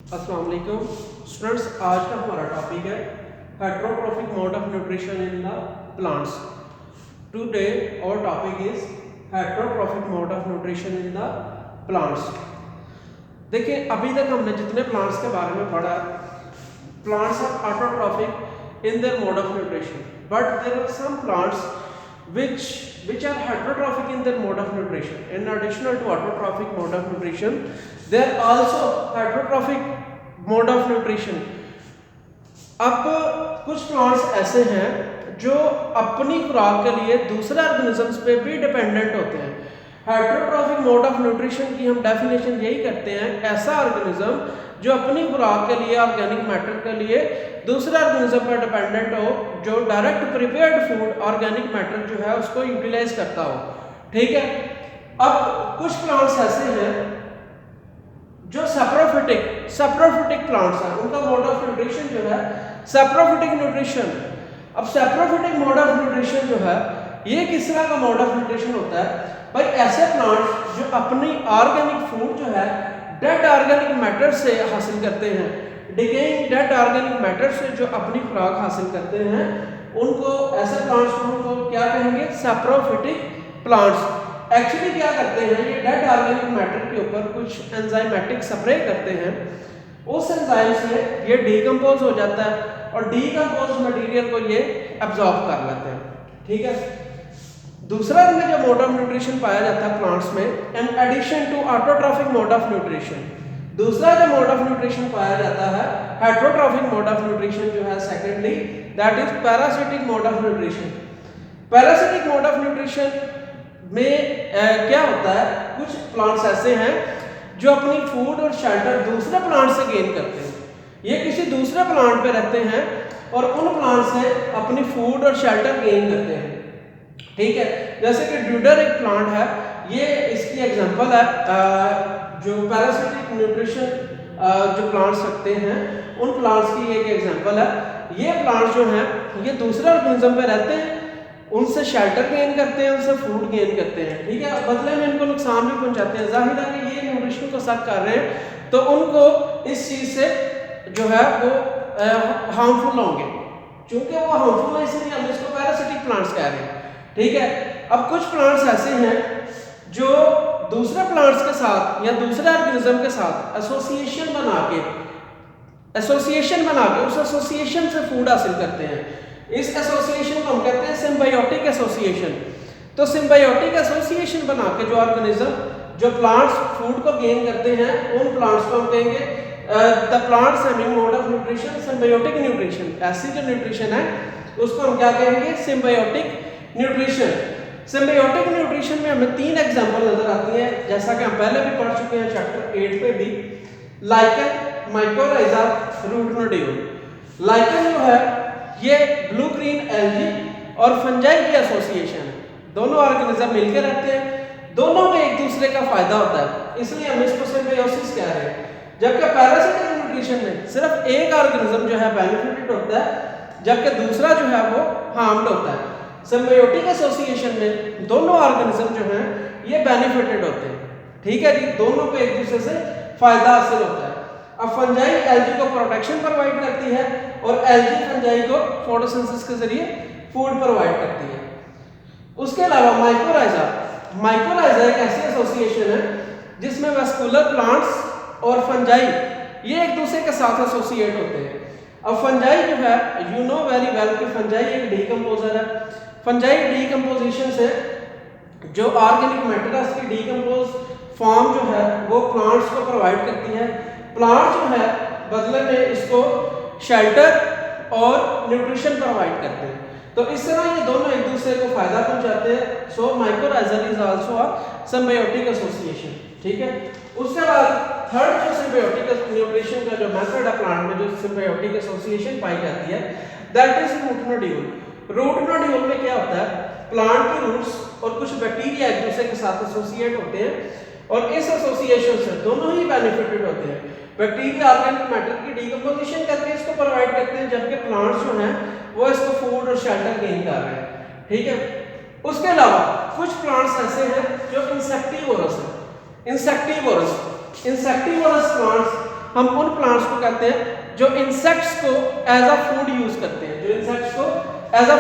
अस्सलाम वालेकुम स्टूडेंट्स, आज का हमारा टॉपिक है heterotrophic mode of nutrition in the plants. Today our topic is heterotrophic mode of nutrition in the plants. देखिए, अभी तक हमने जितने प्लांट्स के बारे में पढ़ा, plants are autotrophic in their mode of nutrition, but there are some plants which are heterotrophic in their mode of nutrition. In addition to autotrophic mode of nutrition, they are also heterotrophic mode of nutrition. अब कुछ plants ऐसे हैं जो अपनी खुराक के लिए दूसरे ऑर्गेनिजम्स पे भी डिपेंडेंट होते हैं। हेटरोट्रॉफिक मोड ऑफ न्यूट्रिशन की हम डेफिनेशन यही करते हैं, ऐसा ऑर्गेनिज्म जो अपनी खुराक के लिए, ऑर्गेनिक मैटर के लिए दूसरे ऑर्गेनिज्म पर डिपेंडेंट हो, जो direct prepared food organic matter जो है उसको यूटिलाइज करता हो। ठीक है। अब कुछ प्लांट्स ऐसे हैं जो सैप्रोफिटिक प्लांट्स हैं, उनका मोड ऑफ न्यूट्रिशन जो है सैप्रोफिटिक न्यूट्रिशन। अब सैप्रोफिटिक मोड ऑफ न्यूट्रिशन जो है ये किस तरह का मोड ऑफ न्यूट्रिशन होता है भाई? ऐसे प्लांट्स जो अपनी ऑर्गेनिक फूड जो है डेड ऑर्गेनिक मैटर से हासिल करते हैं, डिकेइंग डेड ऑर्गेनिक मैटर से जो अपनी खुराक हासिल करते हैं, उनको ऐसे प्लांट्स को क्या कहेंगे? Saprophytic plants. एक्चुअली क्या करते हैं, ये डेड ऑर्गेनिक मैटर के ऊपर कुछ एंजाइमेटिक स्प्रे करते हैं, उस एंजाइम से ये डीकंपोज हो जाता है और डीकंपोज मटेरियल को ये एब्जॉर्ब कर लेते हैं। ठीक है। दूसरा इनमें जो मोड ऑफ न्यूट्रिशन पाया जाता है प्लांट्स में, in addition to autotrophic mode of nutrition, दूसरा जो मोड ऑफ न्यूट्रिशन पाया जाता है हेटरोट्रॉफिक मोड ऑफ न्यूट्रिशन जो है secondly, that is parasitic mode of nutrition. Parasitic mode of nutrition में क्या होता है, कुछ प्लांट्स ऐसे हैं जो अपनी फूड और शेल्टर दूसरे प्लांट से गेन करते हैं। ये किसी दूसरे प्लांट पे रहते हैं और उन प्लांट से अपनी फूड और शेल्टर गेन करते हैं। ठीक है। जैसे कि ड्यूडर एक प्लांट है, ये इसकी एग्जांपल है। जो पैरासिटिक न्यूट्रिशन जो प्लांट्स रखते हैं उन प्लांट्स की एक एग्जांपल है। ये प्लांट्स जो हैं ये दूसरे ऑर्गेनिज्म पे रहते हैं, उनसे शेल्टर गेन करते हैं, उनसे फूड गेन करते हैं। ठीक है। बदले में इनको नुकसान भी पहुंचाते हैं। जाहिर है कि ये न्यूट्रिशन को सक कर रहे हैं तो उनको इस चीज़ से जो है वो हार्मफुल होंगे, क्योंकि वो हार्मफुल है इसलिए हम इसको पैरासिटिक प्लांट्स कह रहे हैं। ठीक है। अब कुछ प्लांट्स ऐसे हैं जो दूसरे प्लांट्स के साथ या दूसरे ऑर्गेनिज्म के साथ एसोसिएशन बना के उस एसोसिएशन से फूड हासिल करते हैं। इस एसोसिएशन को हम कहते हैं सिम्बायोटिक एसोसिएशन। तो सिम्बायोटिक एसोसिएशन बना के जो ऑर्गेनिज्म, जो प्लांट्स फूड को गेन करते हैं, उन प्लांट्स को हम कहेंगे the plants having mode of nutrition symbiotic nutrition. ऐसी जो न्यूट्रिशन है उसको हम क्या कहेंगे? Symbiotic nutrition. सिम्बायोटिक न्यूट्रिशन में हमें तीन एग्जांपल नजर आती हैं, जैसा कि हम पहले भी पढ़ चुके हैं चैप्टर 8 पे भी। Lichen, mycorrhiza, root nodule. Lichen जो है ये ब्लू ग्रीन एल्गी और फंजाई की एसोसिएशन है। दोनों ऑर्गेनिज्म मिलकर रहते हैं, दोनों में एक दूसरे का फायदा होता है, इसलिए हम इसको सिम्बायोसिस कह रहे हैं। जबकि पैरासिटिक न्यूट्रिशन में सिर्फ एक ऑर्गेनिज्म जो है बेनिफिटेड होता है, जबकि दूसरा जो है वो हार्म्ड होता है। सिम्बायोटिक एसोसिएशन में दोनों ऑर्गेनिज्म जो हैं ये बेनिफिटेड होते हैं। ठीक है जी, दोनों को एक दूसरे से फायदा हासिल होता है। अब फंजाई एल्गी को प्रोटेक्शन प्रोवाइड करती है और एल्गी फंजाई को फोटोसिंथेसिस के जरिए फूड प्रोवाइड करती है। उसके अलावा माइकोराइजा एक ऐसी एसोसिएशन है जिसमें वेस्कुलर प्लांट्स और फंजाई ये एक दूसरे के साथ एसोसिएट होते हैं। अब फंजाई जो है, यू नो वेरी वेल कि फंजाई एक डीकंपोजर है। फंजाई डीकंपोजिशन से जो ऑर्गेनिक मैटर है उसकी डीकंपोज फॉर्म जो है वो प्लांट्स को प्रोवाइड करती है। प्लांट्स जो है बदले में इसको शेल्टर और न्यूट्रिशन प्रोवाइड करते हैं। तो इस तरह ये दोनों एक दूसरे को फायदा पहुंचाते हैं। So mycorrhiza is also a symbiotic association. ठीक है। उसके बाद थर्ड जो सिम्बायोटिक न्यूट्रिशन का जो मेथड है प्लांट में, जो सिम्बायोटिक एसोसिएशन पाई जाती है, that is root nodule. Root nodule में क्या होता है, प्लांट की रूट्स और कुछ बैक्टीरिया एक दूसरे के साथ एसोसिएट होते हैं और इस एसोसिएशन से दोनों ही बेनिफिटेड होते हैं। बैक्टीरिया ऑर्गेनिक मैटर की डीकंपोजिशन करके इसको प्रोवाइड करते हैं, जबकि प्लांट्स जो हैं वो इसको फूड और शेल्टर गेन कर रहे हैं। ठीक है। उसके अलावा कुछ प्लांट्स ऐसे हैं जो इंसेक्टिवोरस हैं। इंसेक्टिवोरस प्लांट्स हम उन प्लांट्स को कहते हैं जो इंसेक्ट्स को एज अ फूड यूज करते हैं, जो इंसेक्ट्स को एज अ